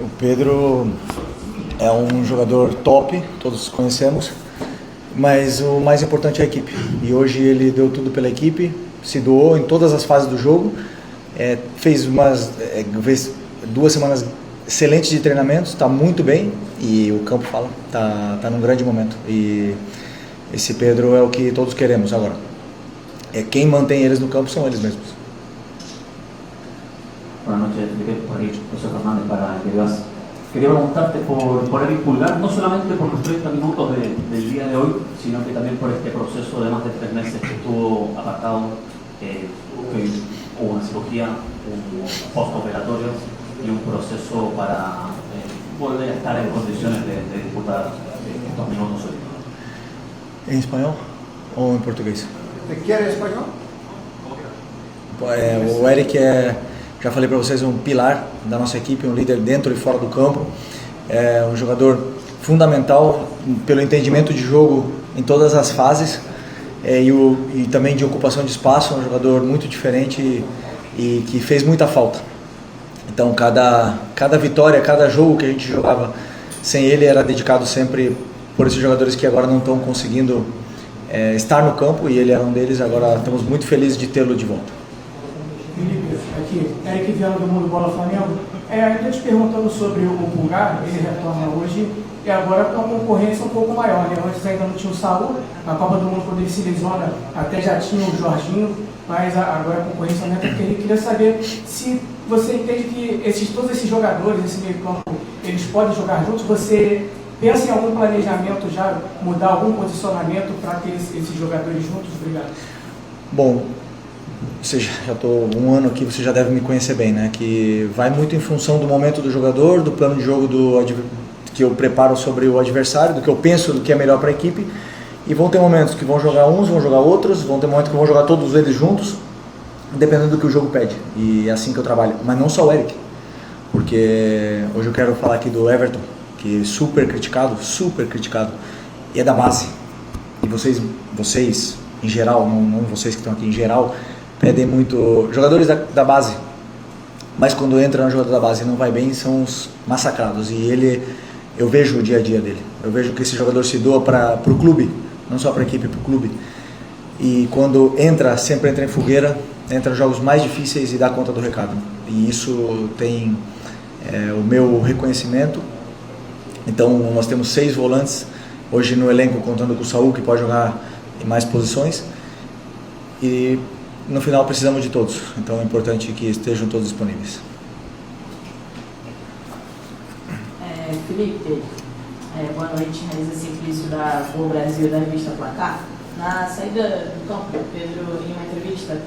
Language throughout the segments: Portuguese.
O Pedro é um jogador top, todos conhecemos, mas o mais importante é a equipe. E hoje ele deu tudo pela equipe, se doou em todas as fases do jogo, fez 2 semanas excelentes de treinamentos, está muito bem e o campo fala, tá num grande momento. E esse Pedro é o que todos queremos agora. Quem mantém eles no campo são eles mesmos. Buenas noches, por ahí José Fernández para que veas. Quería preguntarte por Eric Pulgar, no solamente por los 30 minutos del día de hoy, sino que también por este proceso de más de 3 meses que estuvo apartado, que hubo una cirugía, un postoperatorio y un proceso para volver a estar en condiciones de disputar estos minutos hoy. Em espanhol ou em português? Você quer espanhol? O Eric já falei para vocês, um pilar da nossa equipe, um líder dentro e fora do campo, um jogador fundamental pelo entendimento de jogo em todas as fases e também de ocupação de espaço, um jogador muito diferente e que fez muita falta. Então cada vitória, cada jogo que a gente jogava sem ele era dedicado sempre por esses jogadores que agora não estão conseguindo estar no campo, e ele era um deles. Agora estamos muito felizes de tê-lo de volta. Felipe, aqui, Eric Viana do Mundo Bola Flamengo. Eu estou te perguntando sobre o Pulgar, ele retorna hoje, e agora com uma concorrência um pouco maior, né? Antes ainda não tinha o Saúl, na Copa do Mundo, quando ele se lesiona, até já tinha o Jorginho, mas agora a concorrência aumenta, porque ele queria saber se você entende que todos esses jogadores, esse meio campo, eles podem jogar juntos. Você pensa em algum planejamento já, mudar algum posicionamento para ter esses jogadores juntos? Obrigado. Bom, já estou 1 ano aqui, você já deve me conhecer bem, né? Que vai muito em função do momento do jogador, do plano de jogo que eu preparo sobre o adversário, do que eu penso do que é melhor para a equipe. E vão ter momentos que vão jogar uns, vão jogar outros, vão ter momentos que vão jogar todos eles juntos, dependendo do que o jogo pede. E é assim que eu trabalho. Mas não só o Eric, porque hoje eu quero falar aqui do Everton, que é super criticado, e é da base. E vocês em geral, não vocês que estão aqui, em geral, pedem muito jogadores da base, mas quando entra no jogador da base e não vai bem, são os massacrados. E eu vejo o dia a dia dele, eu vejo que esse jogador se doa para o clube, não só para a equipe, para o clube. E quando sempre entra em fogueira, entra nos jogos mais difíceis e dá conta do recado. E isso tem o meu reconhecimento. Então nós temos 6 volantes hoje no elenco, contando com o Saúl, que pode jogar em mais posições. E no final precisamos de todos, então é importante que estejam todos disponíveis. Felipe, boa noite, Raíza Simplício da Gol Brasil, da revista Placar. Na saída do campo, Pedro, em uma entrevista,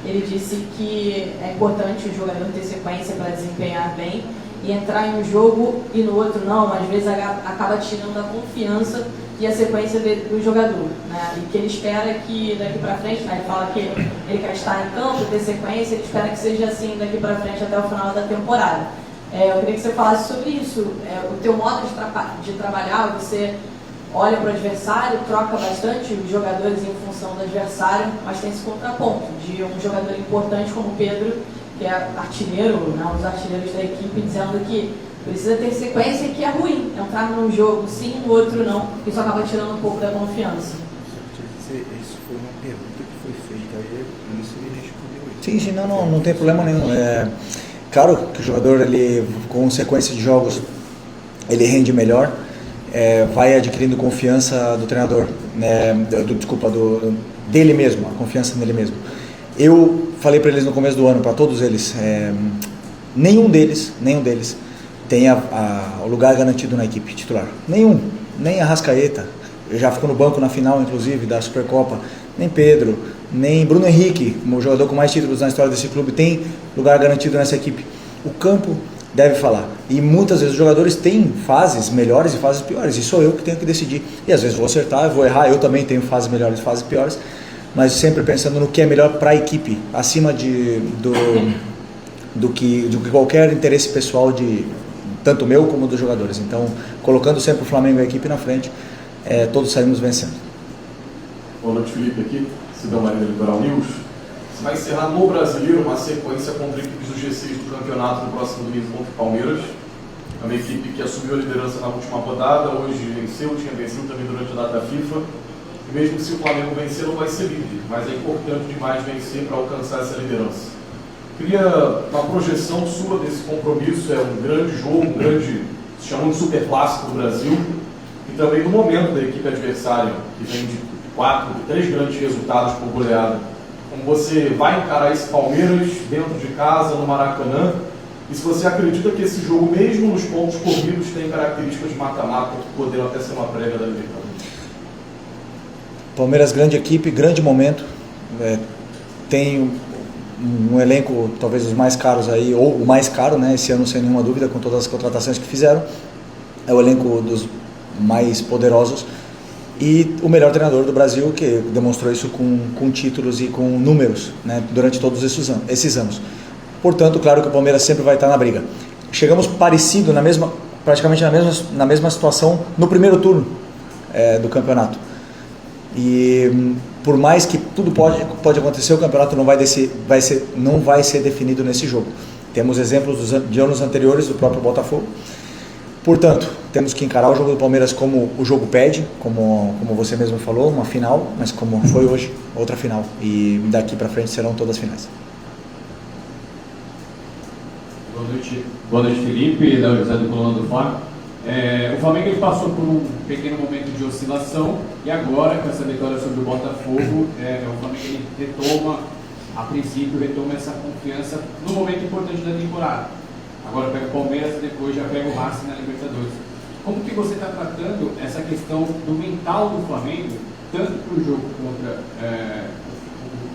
ele disse que é importante o jogador ter sequência para desempenhar bem e entrar em um jogo e no outro não, às vezes acaba tirando a confiança e a sequência do jogador, né? E que ele espera que daqui para frente, né? Ele fala que ele quer estar em campo, ter sequência, ele espera que seja assim daqui para frente até o final da temporada. Eu queria que você falasse sobre isso, o teu modo de trabalhar. Você olha para o adversário, troca bastante os jogadores em função do adversário, mas tem esse contraponto de um jogador importante como o Pedro, que é artilheiro, né, um dos artilheiros da equipe, dizendo que precisa ter sequência e que é ruim entrar num jogo sim, no outro não, isso acaba tirando um pouco da confiança. Isso foi uma pergunta que foi feita aí, por isso ele respondeu isso. Sim, não tem problema nenhum. Claro que o jogador, ele, com sequência de jogos, ele rende melhor, vai adquirindo confiança do treinador, dele mesmo, a confiança nele mesmo. Eu falei para eles no começo do ano, para todos eles, nenhum deles tem o lugar garantido na equipe titular. Nenhum, nem Arrascaeta, já ficou no banco na final, inclusive, da Supercopa. Nem Pedro, nem Bruno Henrique, o jogador com mais títulos na história desse clube, tem lugar garantido nessa equipe. O campo deve falar. E muitas vezes os jogadores têm fases melhores e fases piores, e sou eu que tenho que decidir. E às vezes vou acertar, vou errar, eu também tenho fases melhores e fases piores, mas sempre pensando no que é melhor para a equipe, acima do que qualquer interesse pessoal, tanto meu como dos jogadores. Então, colocando sempre o Flamengo e a equipe na frente, todos saímos vencendo. Boa noite, Felipe, aqui, Cidão Maria Litoral News. Você vai encerrar no Brasileiro uma sequência contra equipes do G6 do campeonato no próximo domingo contra o Palmeiras. É uma equipe que assumiu a liderança na última rodada, hoje venceu, tinha vencido também durante a data FIFA. E mesmo se o Flamengo vencer, não vai ser líder, mas é importante demais vencer para alcançar essa liderança. Queria uma projeção sua desse compromisso, é um grande jogo, se chama de super clássico do Brasil, e também no momento da equipe adversária, que vem de 3 grandes resultados por goleada. Como você vai encarar esse Palmeiras dentro de casa, no Maracanã, e se você acredita que esse jogo, mesmo nos pontos corridos, tem características de mata-mata que poderiam até ser uma prévia da Libertadores. Palmeiras, grande equipe, grande momento, tem um elenco talvez os mais caros aí, ou o mais caro, né, esse ano sem nenhuma dúvida, com todas as contratações que fizeram, é o elenco dos mais poderosos e o melhor treinador do Brasil, que demonstrou isso com títulos e com números, né, durante todos esses anos. Portanto, claro que o Palmeiras sempre vai estar na briga. Chegamos parecido, praticamente na mesma situação no primeiro turno do campeonato. E por mais que tudo pode acontecer, o campeonato não vai ser definido nesse jogo. Temos exemplos de anos anteriores do próprio Botafogo. Portanto, temos que encarar o jogo do Palmeiras como o jogo pede, como você mesmo falou, uma final, mas como foi hoje, outra final. E daqui para frente serão todas finais. Boa noite, Felipe, da José do Coluna do Fla. O Flamengo ele passou por um pequeno momento de oscilação e agora, com essa vitória sobre o Botafogo, o Flamengo ele retoma essa confiança no momento importante da temporada. Agora pega o Palmeiras e depois já pega o Racing na Libertadores. Como que você está tratando essa questão do mental do Flamengo, tanto para o jogo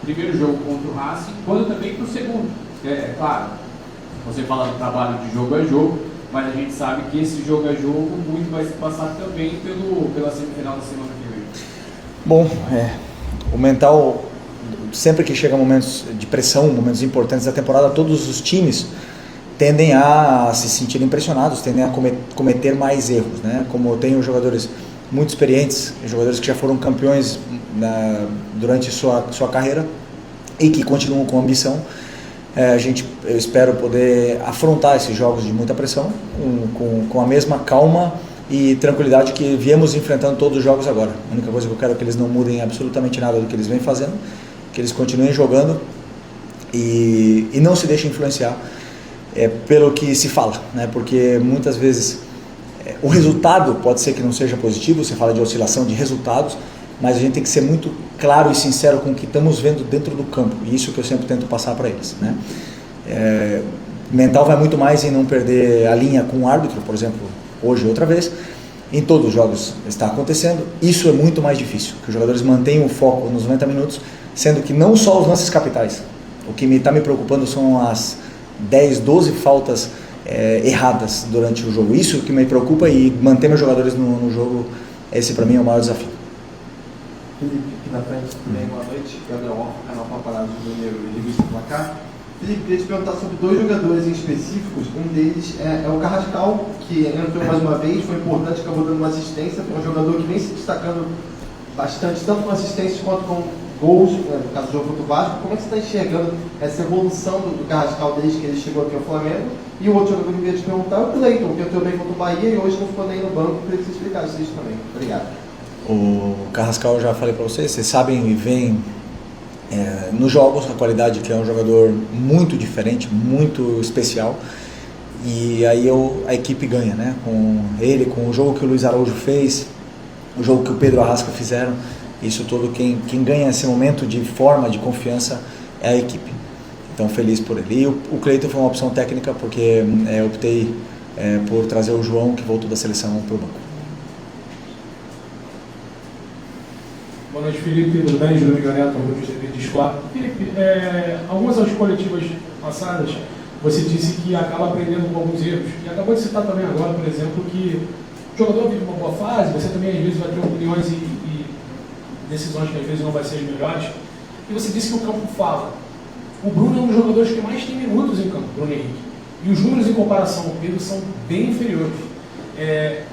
o primeiro jogo contra o Racing, quanto também para o segundo? Claro, você fala do trabalho de jogo a jogo, mas a gente sabe que esse jogo a jogo muito vai se passar também pela semifinal da semana que vem. Bom, o mental, sempre que chega momentos de pressão, momentos importantes da temporada, todos os times tendem a se sentir impressionados, tendem a cometer mais erros, né? Como eu tenho jogadores muito experientes, jogadores que já foram campeões durante sua carreira e que continuam com ambição, eu espero poder afrontar esses jogos de muita pressão com a mesma calma e tranquilidade que viemos enfrentando todos os jogos agora. A única coisa que eu quero é que eles não mudem absolutamente nada do que eles vêm fazendo, que eles continuem jogando e não se deixem influenciar pelo que se fala, né? Porque muitas vezes o resultado pode ser que não seja positivo, você fala de oscilação de resultados, mas a gente tem que ser muito claro e sincero com o que estamos vendo dentro do campo, e isso que eu sempre tento passar para eles, né? Mental vai muito mais em não perder a linha com o árbitro, por exemplo, hoje outra vez, em todos os jogos está acontecendo, isso é muito mais difícil, que os jogadores mantenham o foco nos 90 minutos, sendo que não só os lances capitais, o que está me preocupando são as 10, 12 faltas erradas durante o jogo, isso que me preocupa, e manter meus jogadores no jogo, esse para mim é o maior desafio. Felipe, aqui na frente, tudo bem? Boa noite. Gabriel Orff, canal Paparazzo do Mineiro e Revista Placar. Felipe, queria te perguntar sobre 2 jogadores em específicos. Um deles é o Carrascal, que entrou mais uma vez, foi importante, acabou dando uma assistência para um jogador que vem se destacando bastante, tanto com assistências quanto com gols, no caso do jogo contra o Vasco. Como é que você está enxergando essa evolução do Carrascal desde que ele chegou aqui ao Flamengo? E o outro jogador que eu queria te perguntar é o Cleiton, que entrou bem contra o Bahia e hoje não ficou nem no banco. Queria que você explicasse isso também. Obrigado. O Carrascal, eu já falei para vocês sabem e veem nos jogos a qualidade, que é um jogador muito diferente, muito especial, e aí a equipe ganha, né? Com ele, com o jogo que o Luiz Araújo fez, o jogo que o Pedro Arrasca fizeram, isso tudo, quem ganha esse momento de forma, de confiança, é a equipe. Então, feliz por ele. E o Cleiton foi uma opção técnica, porque optei por trazer o João, que voltou da seleção, para o banco. Boa noite, Felipe, tudo bem? Júlio Miguelito, de Escola. Felipe, algumas das coletivas passadas, você disse que acaba aprendendo com alguns erros. E acabou de citar também agora, por exemplo, que o jogador vive uma boa fase, você também às vezes vai ter opiniões e decisões que às vezes não vai ser as melhores. E você disse que o campo fala. O Bruno é um dos jogadores que mais tem minutos em campo, Bruno Henrique. E os números em comparação ao Pedro são bem inferiores.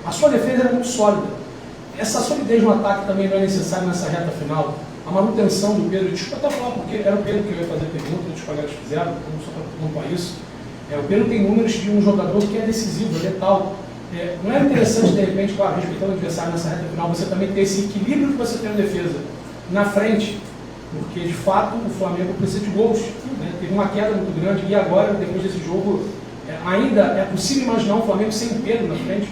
A sua defesa era muito sólida. Essa solidez no ataque também não é necessária nessa reta final. A manutenção do Pedro, desculpa até falar, porque era o Pedro que eu ia fazer a pergunta, os colegas fizeram, então só para pontuar isso. O Pedro tem números de um jogador que é decisivo, letal. Não é interessante, de repente, claro, respeitando o adversário nessa reta final, você também ter esse equilíbrio que você tem na defesa na frente, porque de fato o Flamengo precisa de gols, né? Teve uma queda muito grande e agora, depois desse jogo, ainda é possível imaginar um Flamengo sem Pedro na frente?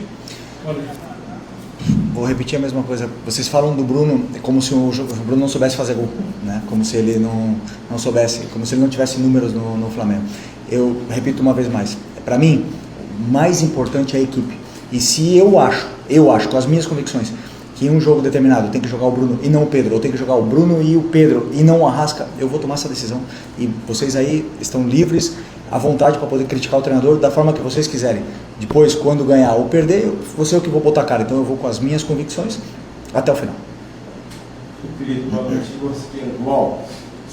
Vou repetir a mesma coisa. Vocês falam do Bruno como se o Bruno não soubesse fazer gol, né? Como se ele não soubesse, como se ele não tivesse números no Flamengo. Eu repito uma vez mais. Para mim, o mais importante é a equipe. E se eu acho, com as minhas convicções, que em um jogo determinado tem que jogar o Bruno e não o Pedro, ou tem que jogar o Bruno e o Pedro e não o Arrasca, eu vou tomar essa decisão. E vocês aí estão livres, à vontade para poder criticar o treinador da forma que vocês quiserem. Depois, quando ganhar ou perder, eu vou ser o que vou botar a cara. Então eu vou com as minhas convicções até o final. Felipe, boa noite, Igor Siqueira, do UOL.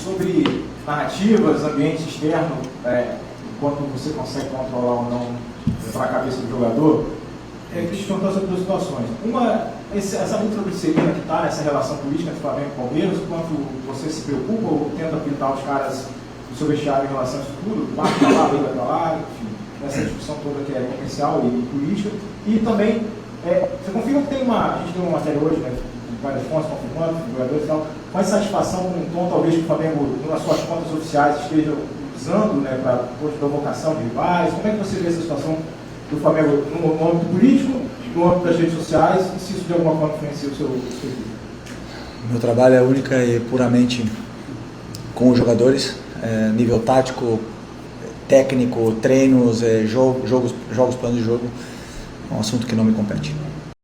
Sobre narrativas, ambiente externo, enquanto você consegue controlar ou não para a cabeça do jogador, eu queria te perguntar sobre duas situações. Uma, essa nitroglicerina que está nessa relação política entre Flamengo e Palmeiras, quanto você se preocupa ou tenta pintar os caras do seu vestiário em relação a isso tudo, marca para lá, briga para lá, enfim, nessa discussão toda que é comercial e política. E também, você confirma que a gente tem uma matéria hoje, né, com várias fontes confirmando, jogadores e tal, com satisfação com um tom talvez que o Flamengo, nas suas contas oficiais, esteja usando, né, para provocação de rivais. Como é que você vê essa situação do Flamengo no âmbito político, no âmbito das redes sociais, e se isso de alguma forma influencia o seu equipe? Meu trabalho é única e puramente com os jogadores, nível tático, técnico, treinos, jogos, planos de jogo, é um assunto que não me compete.